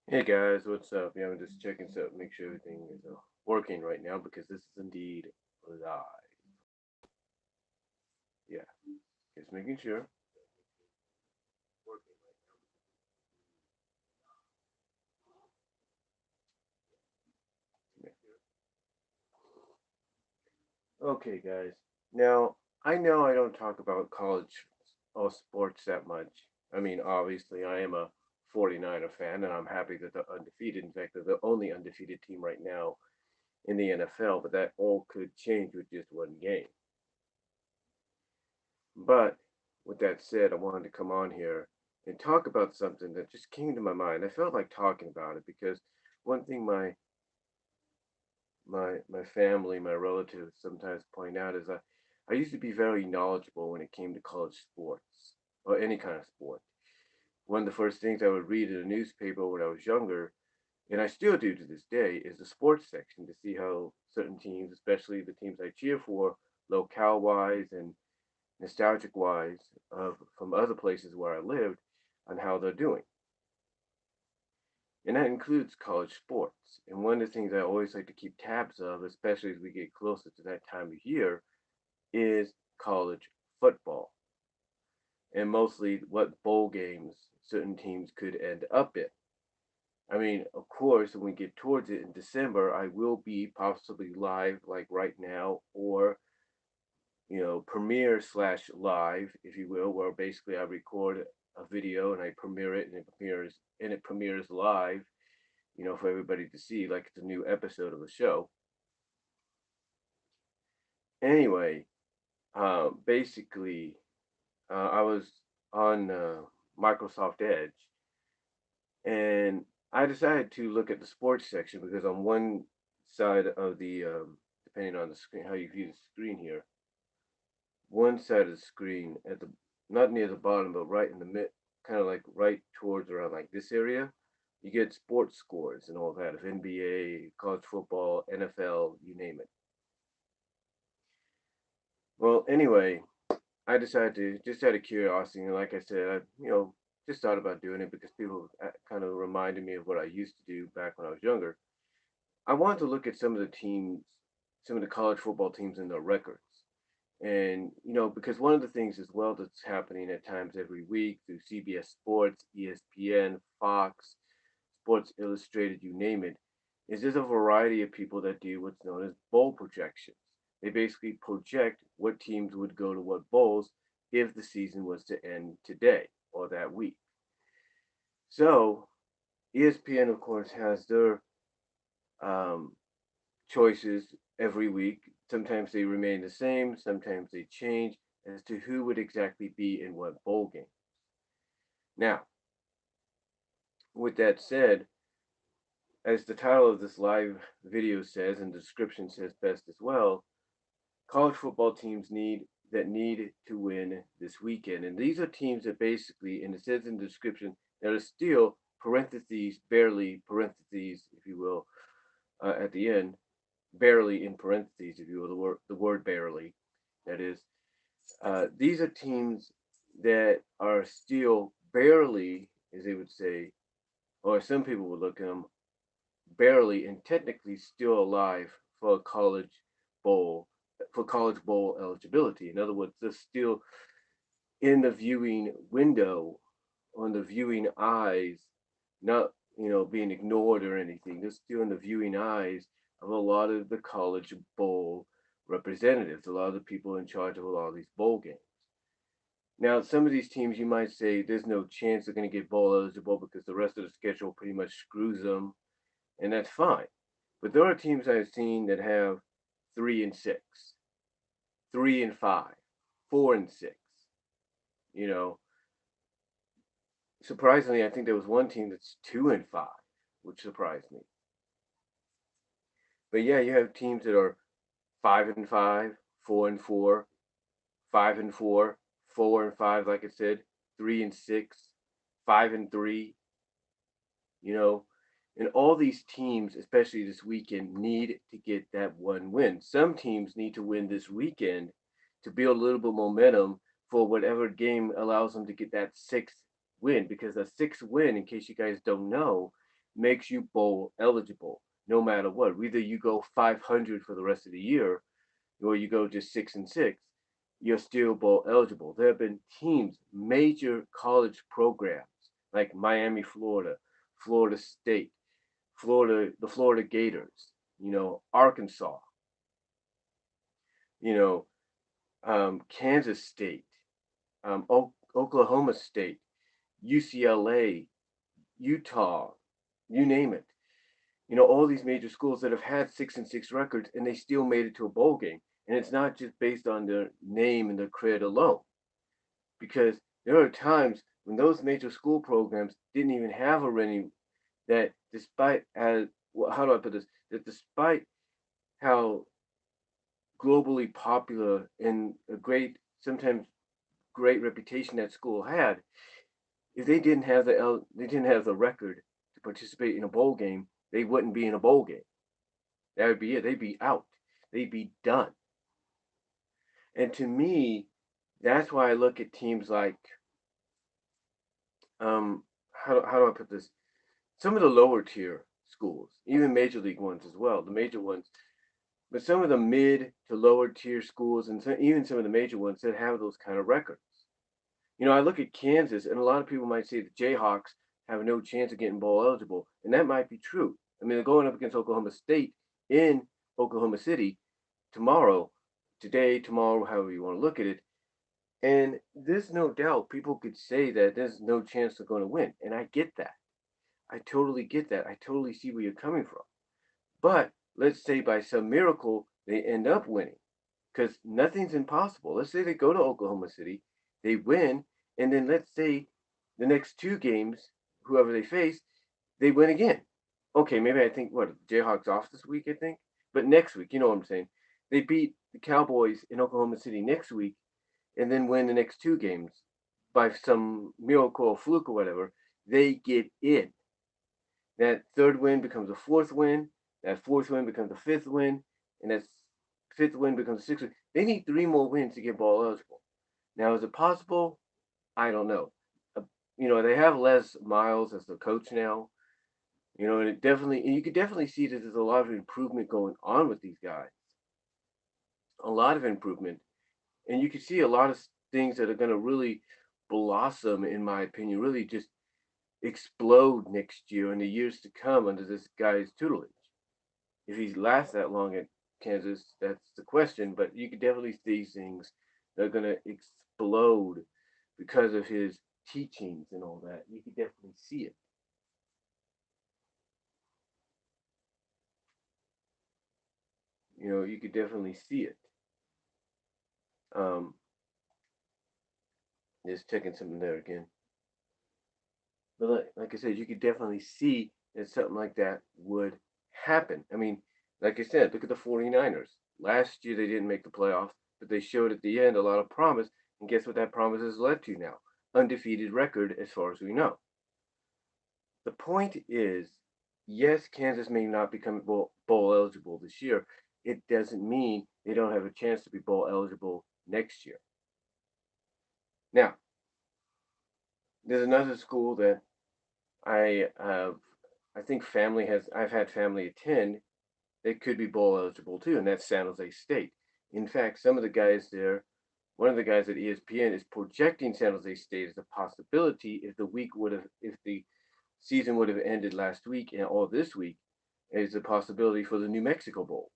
Hey guys, what's up? Yeah, I'm just checking stuff, make sure everything is working right now because this is indeed live. Yeah, just making sure. Yeah. Okay, guys. Now, I know I don't talk about college or sports that much. I mean, obviously, I am a 49er fan, and I'm happy that they're undefeated. In fact, they're the only undefeated team right now in the NFL, but that all could change with just one game. But with that said, I wanted to come on here and talk about something that just came to my mind. I felt like talking about it because one thing my family, my relatives sometimes point out is I used to be very knowledgeable when it came to college sports or any kind of sport. One of the first things I would read in a newspaper when I was younger, and I still do to this day, is the sports section to see how certain teams, especially the teams I cheer for, locale wise and nostalgic wise, from other places where I lived, on how they're doing. And that includes college sports. And one of the things I always like to keep tabs of, especially as we get closer to that time of year, is college football. And mostly what bowl games certain teams could end up in. I mean, of course, when we get towards it in December, I will be possibly live like right now, or premiere slash live, if you will, where basically I record a video and I premiere it, and it premieres live, for everybody to see, like it's a new episode of a show. Anyway, basically, I was on Microsoft Edge, and I decided to look at the sports section because on one side of the, depending on the screen, how you view the screen here, one side of the screen at the not near the bottom, but right in the mid, kind of like right towards around like this area, you get sports scores and all that of NBA, college football, NFL, you name it. Well, anyway, I decided to just out of curiosity, and like I said, I just thought about doing it because people kind of reminded me of what I used to do back when I was younger. I wanted to look at some of the teams, some of the college football teams and their records. And, because one of the things as well that's happening at times every week through CBS Sports, ESPN, Fox, Sports Illustrated, you name it, is there's a variety of people that do what's known as bowl projections. They basically project what teams would go to what bowls if the season was to end today or that week. So, ESPN, of course, has their um, choices every week. Sometimes they remain the same, sometimes they change as to who would exactly be in what bowl game. Now, with that said, as the title of this live video says and the description says best as well, college football teams need to win this weekend. And these are teams that basically, and it says in the description, that are still parentheses, barely parentheses, if you will, at the end, barely in parentheses, if you will, the word barely, that is. These are teams that are still barely, as they would say, or some people would look at them, barely and technically still alive for a bowl, college bowl eligibility. In other words, they're still in the viewing window, on the viewing eyes, not being ignored or anything. They're still in the viewing eyes of a lot of the college bowl representatives, a lot of the people in charge of a lot of these bowl games. Now, some of these teams you might say there's no chance they're going to get bowl eligible because the rest of the schedule pretty much screws them, and that's fine. But there are teams I've seen that have 3-6, 3-5, 4-6. You know, surprisingly, I think there was one team that's 2-5, which surprised me. But yeah, you have teams that are 5-5, 4-4, 5-4, 4-5, like I said, 3-6, 5-3. You know, and all these teams, especially this weekend, need to get that one win. Some teams need to win this weekend to build a little bit of momentum for whatever game allows them to get that sixth win. Because a sixth win, in case you guys don't know, makes you bowl eligible no matter what. Whether you go 500 for the rest of the year or you go just 6-6, you're still bowl eligible. There have been teams, major college programs like Miami, Florida, Florida State, the Florida Gators, Arkansas, you know, Kansas State, Oklahoma State, UCLA, Utah, you name it. All these major schools that have had 6-6 records and they still made it to a bowl game. And it's not just based on their name and their cred alone, because there are times when those major school programs didn't even have a running that despite as well, how do I put this? That despite how globally popular and a great sometimes great reputation that school had, if they didn't have the record to participate in a bowl game, they wouldn't be in a bowl game. That would be it. They'd be out. They'd be done. And to me, that's why I look at teams like how do I put this? Some of the lower tier schools, even major league ones as well, the major ones, but some of the mid to lower tier schools and even some of the major ones that have those kind of records. I look at Kansas, and a lot of people might say the Jayhawks have no chance of getting bowl eligible, and that might be true. I mean, they're going up against Oklahoma State in Oklahoma City tomorrow, today, tomorrow, however you want to look at it. And there's no doubt people could say that there's no chance they're going to win, and I get that. I totally get that. I totally see where you're coming from. But let's say by some miracle they end up winning, because nothing's impossible. Let's say they go to Oklahoma City, they win, and then let's say the next two games, whoever they face, they win again. Okay, maybe I think what Jayhawks off this week, I think, but next week, you know what I'm saying? They beat the Cowboys in Oklahoma City next week, and then win the next two games by some miracle or fluke or whatever. They get in. That third win becomes a fourth win. That fourth win becomes a fifth win, and that fifth win becomes a sixth win. They need three more wins to get ball eligible. Now, is it possible? I don't know. They have Les Miles as the coach now. And you could definitely see that there's a lot of improvement going on with these guys. A lot of improvement, and you can see a lot of things that are going to really blossom, in my opinion, really just explode next year and the years to come under this guy's tutelage. If he lasts that long at Kansas, that's the question. But you could definitely see things that are going to explode because of his teachings and all that. You could definitely see it. You could definitely see it. Um, just checking something there again. But like I said, you could definitely see that something like that would happen. I mean, like I said, look at the 49ers. Last year they didn't make the playoffs, but they showed at the end a lot of promise. And guess what that promise has led to now? Undefeated record as far as we know. The point is, yes, Kansas may not become bowl eligible this year. It doesn't mean they don't have a chance to be bowl eligible next year. Now, there's another school that I have, I think I've had family attend. They could be bowl eligible too, and that's San Jose State. In fact, some of the guys there, one of the guys at ESPN is projecting San Jose State as a possibility if the season would have ended last week or this week, as a possibility for the New Mexico Bowl.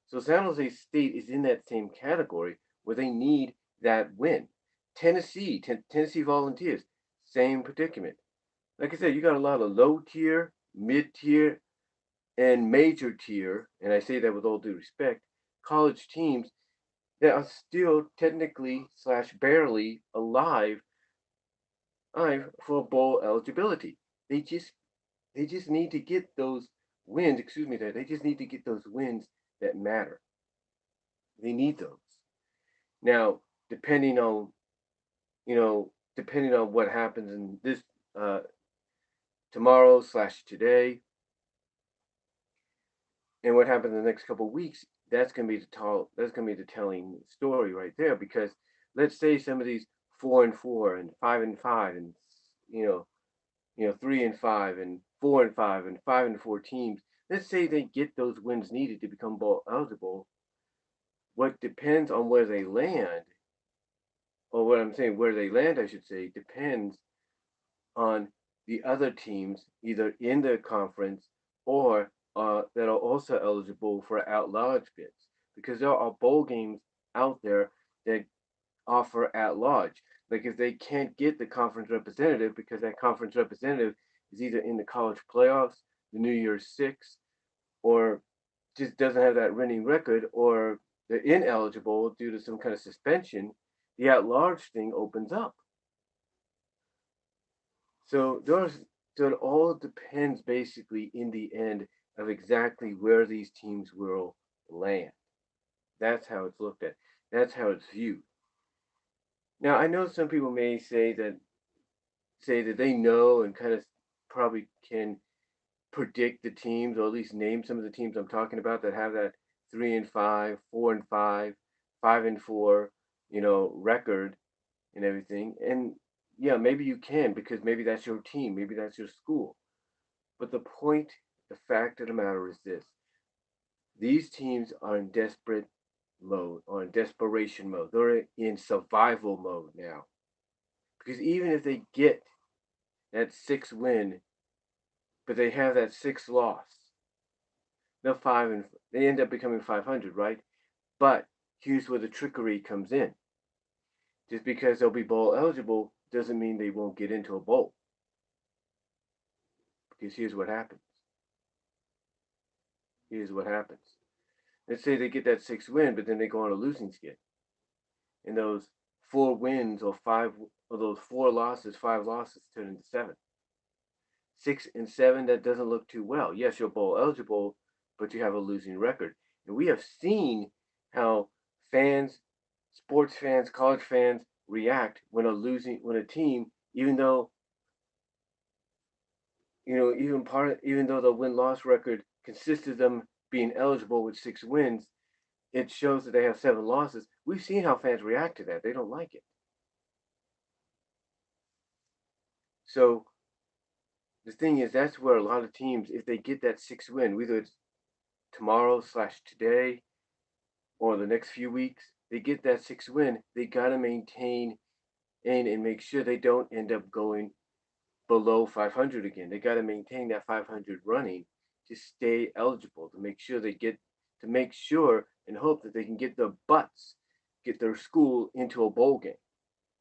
So San Jose State is in that same category where they need that win. Tennessee Volunteers, same predicament. Like I said, you got a lot of low tier, mid tier, and major tier, and I say that with all due respect, college teams that are still technically slash barely alive for bowl eligibility. They just need to get those wins. Excuse me, they just need to get those wins that matter. They need those. Now, depending on depending on what happens in this uh, tomorrow slash today, and what happens in the next couple of weeks, that's gonna be the telling story right there. Because let's say some of these 4-4 and 5-5, and you know 3-5 and 4-5 and 5-4 teams, let's say they get those wins needed to become bowl eligible. What depends on where they land, or what I'm saying, where they land, I should say, depends on the other teams, either in the conference or that are also eligible for at-large bids, because there are bowl games out there that offer at-large. Like if they can't get the conference representative because that conference representative is either in the college playoffs, the New Year's Six, or just doesn't have that winning record, or they're ineligible due to some kind of suspension, the at-large thing opens up. So it all depends basically in the end of exactly where these teams will land. That's how it's looked at. That's how it's viewed. Now I know some people may say that they know and kind of probably can predict the teams, or at least name some of the teams I'm talking about that have that 3-5, 4-5, 5-4, record and everything. And yeah, maybe you can because maybe that's your team, maybe that's your school. But the fact of the matter is this: these teams are in desperate mode, or in desperation mode. They're in survival mode now. Because even if they get that six win, but they have that six loss, they end up becoming 500, right? But here's where the trickery comes in. Just because they'll be bowl eligible doesn't mean they won't get into a bowl. Because here's what happens. Here's what happens. Let's say they get that six win, but then they go on a losing skid. And those four wins or those four losses, five losses turn into seven. 6-7, that doesn't look too well. Yes, you're bowl eligible, but you have a losing record. And we have seen how fans, sports fans, college fans react when a team, even though even though the win-loss record consists of them being eligible with six wins, it shows that they have seven losses. We've seen how fans react to that. They don't like it. So the thing is, that's where a lot of teams, if they get that six win, whether it's tomorrow/today or the next few weeks, they get that six win, they got to maintain and make sure they don't end up going below 500 again. They got to maintain that 500 running to stay eligible, to make sure and hope that they can get their school into a bowl game.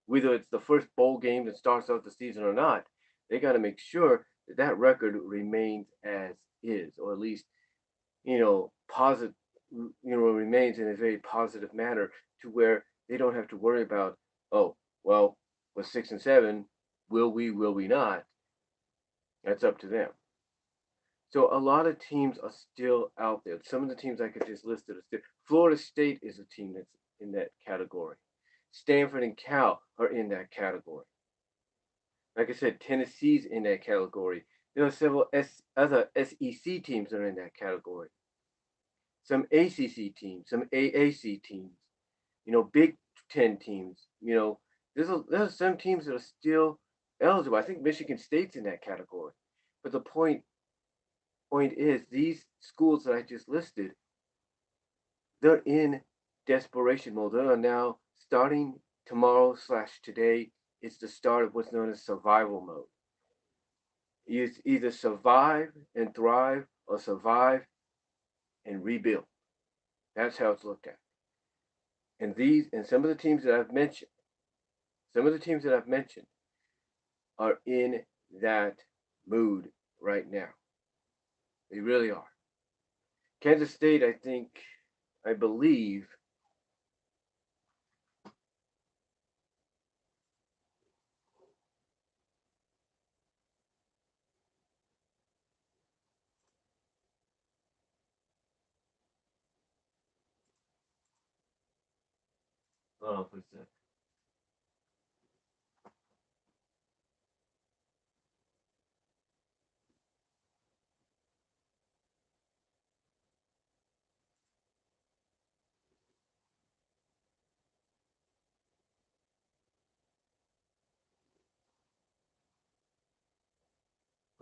Whether it's the first bowl game that starts out the season or not, they got to make sure that that record remains as is, or at least positive, remains in a very positive manner, to where they don't have to worry about, oh, well, with 6-7, will we not? That's up to them. So a lot of teams are still out there. Some of the teams I could just listed are still. Florida State is a team that's in that category. Stanford and Cal are in that category. Like I said, Tennessee's in that category. There are several other SEC teams that are in that category. Some ACC teams, some AAC teams, Big Ten teams. There's some teams that are still eligible. I think Michigan State's in that category. But the point is, these schools that I just listed, they're in desperation mode. They are now starting tomorrow/today. It's the start of what's known as survival mode. You either survive and thrive, or survive and rebuild. That's how it's looked at. And some of the teams that I've mentioned, are in that mood right now. They really are. Kansas State, I believe, oh, what's that?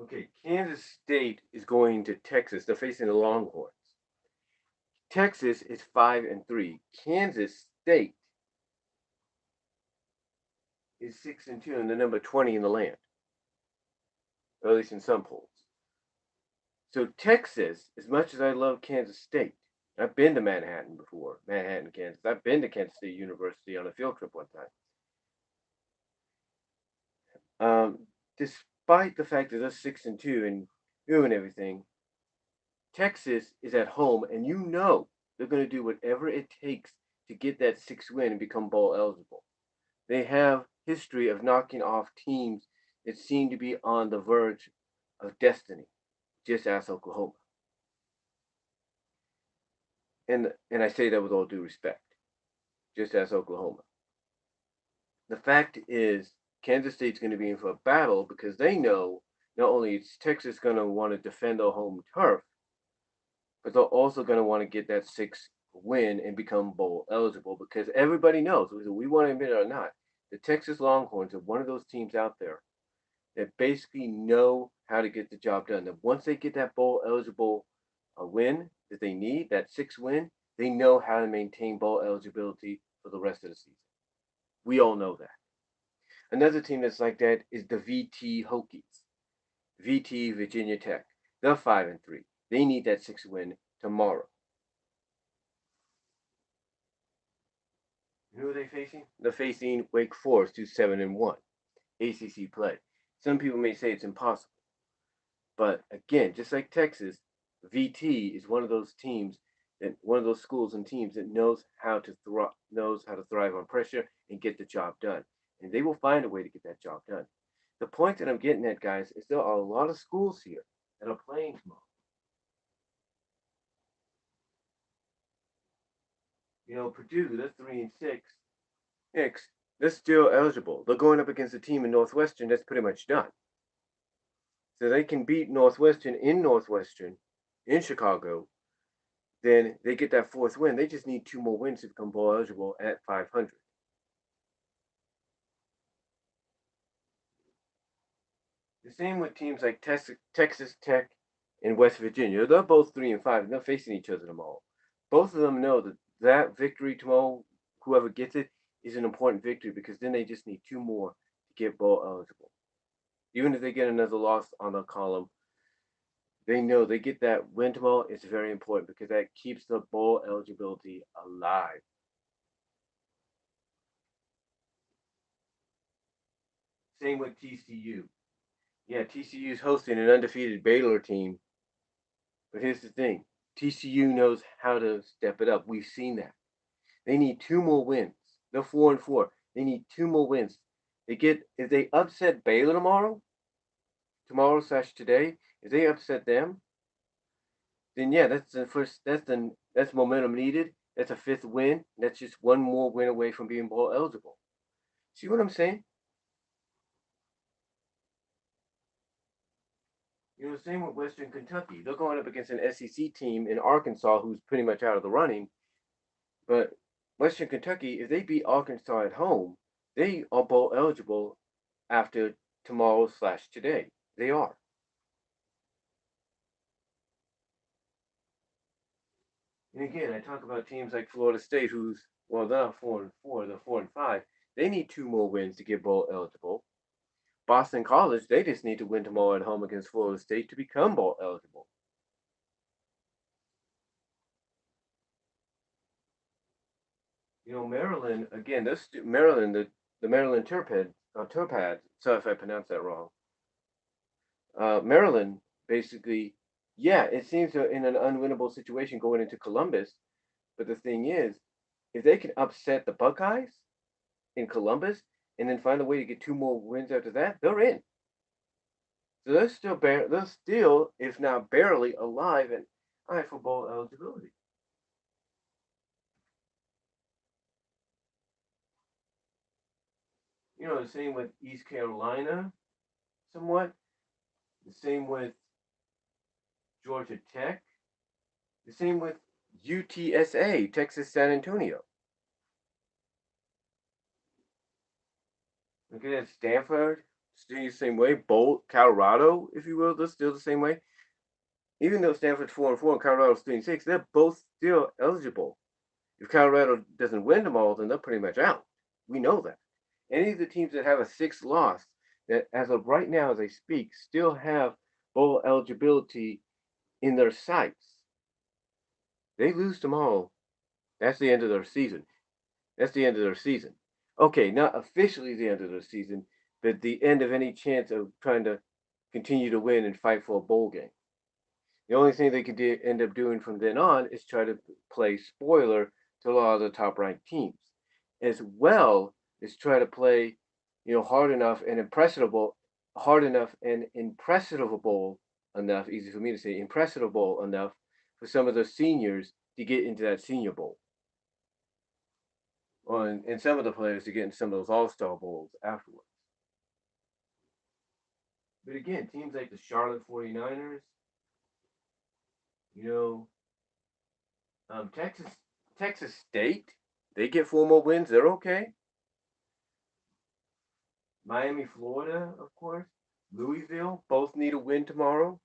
Okay, Kansas State is going to Texas. They're facing the Longhorns. Texas is 5-3. Kansas State is 6-2 and the number 20 in the land, or at least in some polls. So Texas, as much as I love Kansas State, I've been to Manhattan before, Manhattan, Kansas. I've been to Kansas State University on a field trip one time. Despite the fact that they're 6-2 and doing everything, Texas is at home, and you know they're going to do whatever it takes to get that 6th win and become bowl eligible. They have history of knocking off teams that seem to be on the verge of destiny, just as Oklahoma. And I say that with all due respect, just as Oklahoma. The fact is, Kansas State's going to be in for a battle because they know not only is Texas going to want to defend their home turf, but they're also going to want to get that 6th win and become bowl eligible because everybody knows, whether we want to admit it or not, the Texas Longhorns are one of those teams out there that basically know how to get the job done. That once they get that bowl eligible win that they need, that 6th win, they know how to maintain bowl eligibility for the rest of the season. We all know that. Another team that's like that is the VT Hokies, VT Virginia Tech. They're 5-3. They need that 6th win tomorrow. Who are they facing? They're facing Wake Forest, who's 7-1, ACC play. Some people may say it's impossible, but again, just like Texas, VT is one of those teams that one of those schools and teams that knows how to thrive on pressure and get the job done, and they will find a way to get that job done. The point that I'm getting at, guys, is there are a lot of schools here that are playing tomorrow. Purdue, they're 3-6. Hicks, they're still eligible. They're going up against a team in Northwestern that's pretty much done. So they can beat Northwestern in Chicago. Then they get that 4th win. They just need 2 more wins to become bowl eligible at 500. The same with teams like Texas Tech and West Virginia. They're both 3-5, and they're facing each other tomorrow. Both of them know that victory tomorrow, whoever gets it, is an important victory because then they just need 2 more to get bowl eligible. Even if they get another loss on the column, they know they get that win tomorrow. It's very important because that keeps the bowl eligibility alive. Same with TCU. Yeah, TCU is hosting an undefeated Baylor team. But here's the thing, TCU knows how to step it up. We've seen that. They need 2 more wins. They're 4-4. They need 2 more wins. If they upset Baylor tomorrow/today, if they upset them, then yeah, that's the first. That's momentum needed. That's a 5th win. That's just 1 more win away from being bowl eligible. See what I'm saying? Same with Western Kentucky. They're going up against an SEC team in Arkansas who's pretty much out of the running. But Western Kentucky, if they beat Arkansas at home, they are bowl eligible after tomorrow/today. They are. And again, I talk about teams like Florida State, who's well, they're not 4-4, they're 4-5. They need 2 more wins to get bowl eligible. Boston College, they just need to win tomorrow at home against Florida State to become bowl eligible. Maryland again. This Maryland, the Maryland Terpads. Sorry if I pronounced that wrong. Maryland basically, yeah, it seems they're in an unwinnable situation going into Columbus. But the thing is, if they can upset the Buckeyes in Columbus and then find a way to get 2 more wins after that, they're in. So they're still, if not barely, alive and high for bowl eligibility. The same with East Carolina, somewhat. The same with Georgia Tech. The same with UTSA, Texas San Antonio. Look at that, Stanford, still the same way. Bold Colorado, if you will, they're still the same way. Even though Stanford's 4-4 and Colorado's 3-6, they're both still eligible. If Colorado doesn't win them all, then they're pretty much out. We know that. Any of the teams that have a sixth loss, that as of right now, as I speak, still have bowl eligibility in their sights. They lose tomorrow. That's the end of their season. That's the end of their season. Okay, not officially the end of their season, but the end of any chance of trying to continue to win and fight for a bowl game. The only thing they could end up doing from then on is try to play spoiler to a lot of the top ranked teams, as well as try to play, hard enough and impressionable enough, easy for me to say, impressionable enough for some of the seniors to get into that Senior Bowl. Or and some of the players to get into some of those All-Star Bowls afterwards. But again, teams like the Charlotte 49ers, you know, Texas State, they get 4 more wins, they're okay. Miami, Florida, of course. Louisville, both need a win tomorrow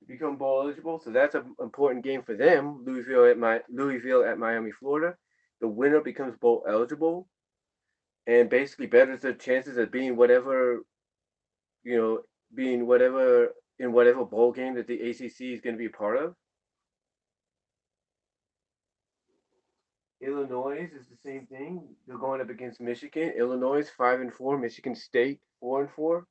to become bowl eligible. So that's an important game for them. Louisville at Miami, Florida. The winner becomes bowl eligible and basically betters their chances of being whatever, in whatever bowl game that the ACC is going to be a part of. Illinois is the same thing. They're going up against Michigan. Illinois 5-4. Michigan State 4-4.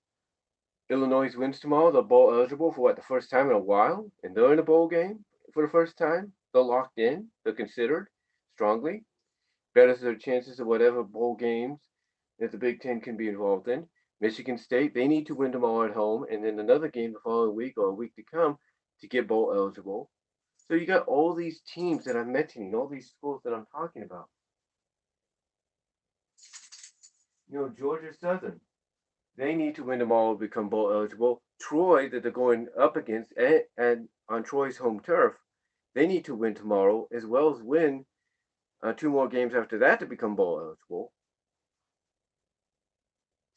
Illinois wins tomorrow. They're bowl eligible for the first time in a while, and they're in a bowl game for the first time. They're locked in. They're considered strongly. Betters their chances of whatever bowl games that the Big Ten can be involved in. Michigan State, they need to win tomorrow at home, and then another game the following week or a week to come to get bowl eligible. So you got all these teams that I'm mentioning, all these schools that I'm talking about. Georgia Southern, they need to win tomorrow to become bowl eligible. Troy, that they're going up against, and on Troy's home turf, they need to win tomorrow as well as win 2 more games after that to become bowl eligible.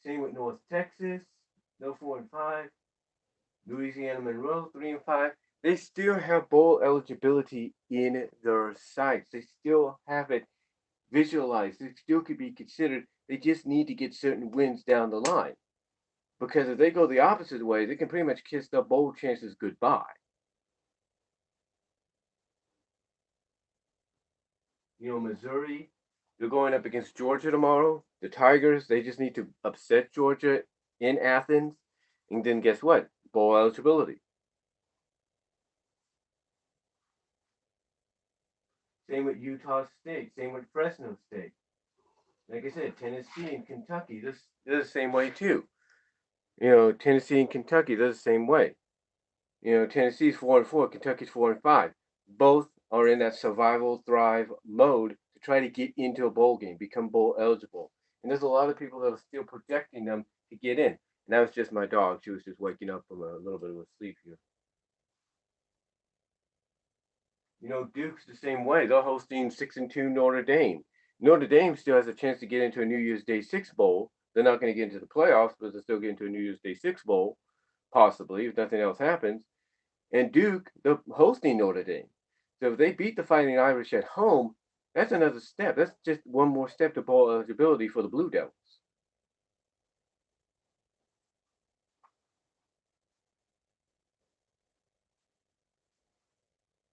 Same with North Texas, they're 4-5. Louisiana Monroe 3-5. They still have bowl eligibility in their sights. They still have it visualized. It still could be considered. They just need to get certain wins down the line. Because if they go the opposite way, they can pretty much kiss their bowl chances goodbye. Missouri, they're going up against Georgia tomorrow. The Tigers, they just need to upset Georgia in Athens. And then guess what? Bowl eligibility. Same with Utah State. Same with Fresno State. Like I said, Tennessee and Kentucky, they're the same way too. Tennessee and Kentucky, they're the same way. Tennessee's 4-4, Kentucky's 4-5. Both are in that survival thrive mode to try to get into a bowl game, become bowl eligible. And there's a lot of people that are still projecting them to get in. And that was just my dog. She was just waking up from a little bit of a sleep here. Duke's the same way. They're hosting 6-2 Notre Dame. Notre Dame still has a chance to get into a New Year's Day 6 bowl. They're not going to get into the playoffs, but they'll still get into a New Year's Day 6 bowl, possibly, if nothing else happens. And Duke, they're hosting Notre Dame. So if they beat the Fighting Irish at home, that's another step. That's just one more step to bowl eligibility for the Blue Devils.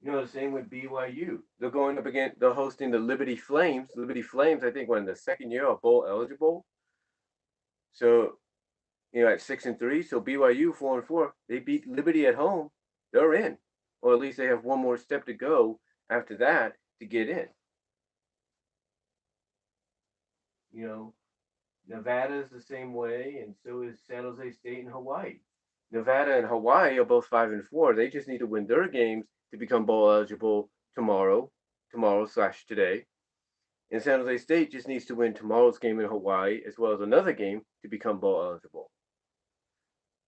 The same with BYU. They're hosting the Liberty Flames. Liberty Flames, I think, were in the second year of bowl eligible. So, at 6-3. So BYU 4-4. They beat Liberty at home. They're in, or at least they have one more step to go after that to get in. Nevada's the same way, and so is San Jose State and Hawaii. Nevada and Hawaii are both 5-4. They just need to win their games to become bowl eligible tomorrow/today. And San Jose State just needs to win tomorrow's game in Hawaii as well as another game to become bowl eligible.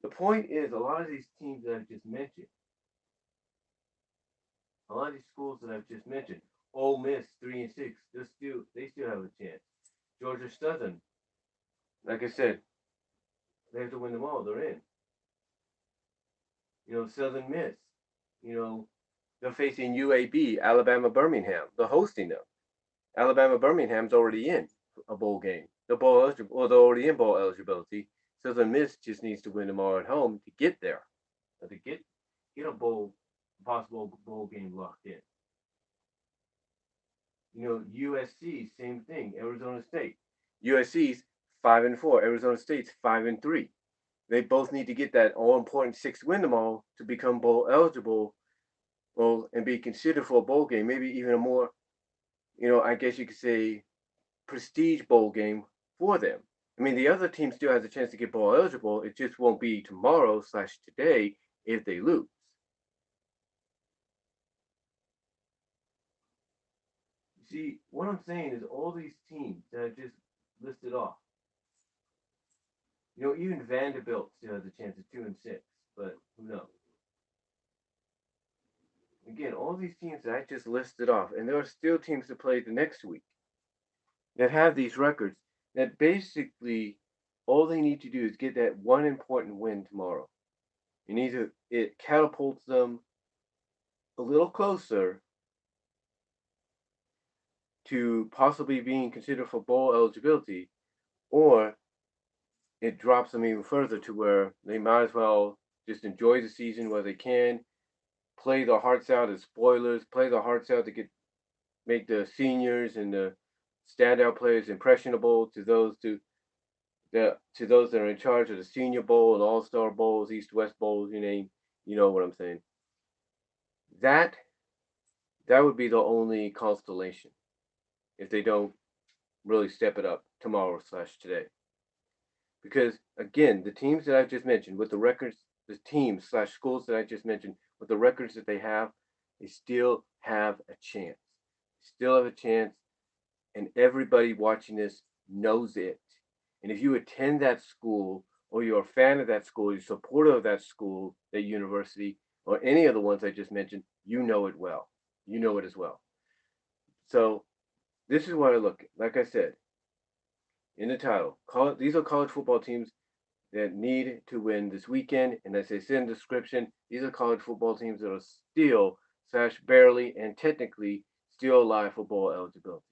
The point is, a lot of these teams that I've just mentioned, a lot of these schools that I've just mentioned, Ole Miss 3-6, they still have a chance. Georgia Southern, like I said, They have to win them all. They're in. Southern Miss. You know, they're facing UAB, Alabama Birmingham. They're hosting them. Alabama Birmingham's already in a bowl game. They're bowl eligible, or they're already in bowl eligibility. Southern Miss just needs to win them all at home to get there, to get a possible bowl game locked in. USC, same thing. Arizona State. USC's 5-4. Arizona State's 5-3. They both need to get that all important sixth win tomorrow to become bowl eligible, well, and be considered for a bowl game. Maybe even a more, I guess you could say, prestige bowl game for them. I mean, the other team still has a chance to get bowl eligible. It just won't be tomorrow/today if they lose. You see, what I'm saying is all these teams that I just listed off, even Vanderbilt still has a chance at 2-6, but who knows? Again, all these teams that I just listed off, and there are still teams to play the next week that have these records that basically all they need to do is get that one important win tomorrow. It catapults them a little closer to possibly being considered for bowl eligibility, or it drops them even further to where they might as well just enjoy the season while they can, play their hearts out as spoilers, play their hearts out to make the seniors and the standout players impressionable to those that are in charge of the Senior Bowl and All Star Bowls, East West Bowls, you know what I'm saying. That that would be the only constellation if they don't really step it up tomorrow/today. Because again, the teams that I've just mentioned with the records, the teams/schools that I just mentioned with the records that they have, they still have a chance. Still have a chance, and everybody watching this knows it. And if you attend that school, or you're a fan of that school, you're a supporter of that school, that university, or any of the ones I just mentioned, you know it well. You know it as well. So this is what I look at. Like I said in the title, these are college football teams that need to win this weekend. And as I said in the description, these are college football teams that are still/barely and technically still alive for bowl eligibility.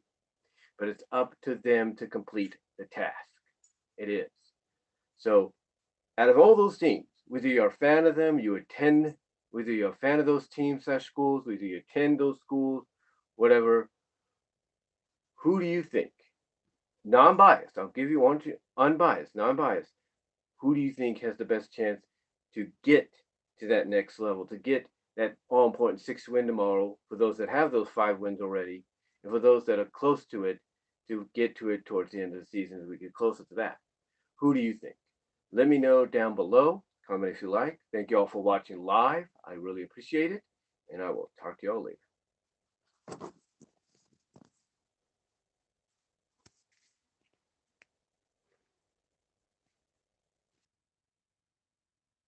But it's up to them to complete the task. It is. So, out of all those teams, whether you're a fan of them, whether you're a fan of those teams/schools, whether you attend those schools, whatever, who do you think? Non-biased. I'll give you one unbiased, non-biased. Who do you think has the best chance to get to that next level, to get that all important sixth win tomorrow for those that have those 5 wins already, and for those that are close to it to get to it towards the end of the season as we get closer to that? Who do you think? Let me know down below. Comment if you like. Thank you all for watching live. I really appreciate it, and I will talk to y'all later.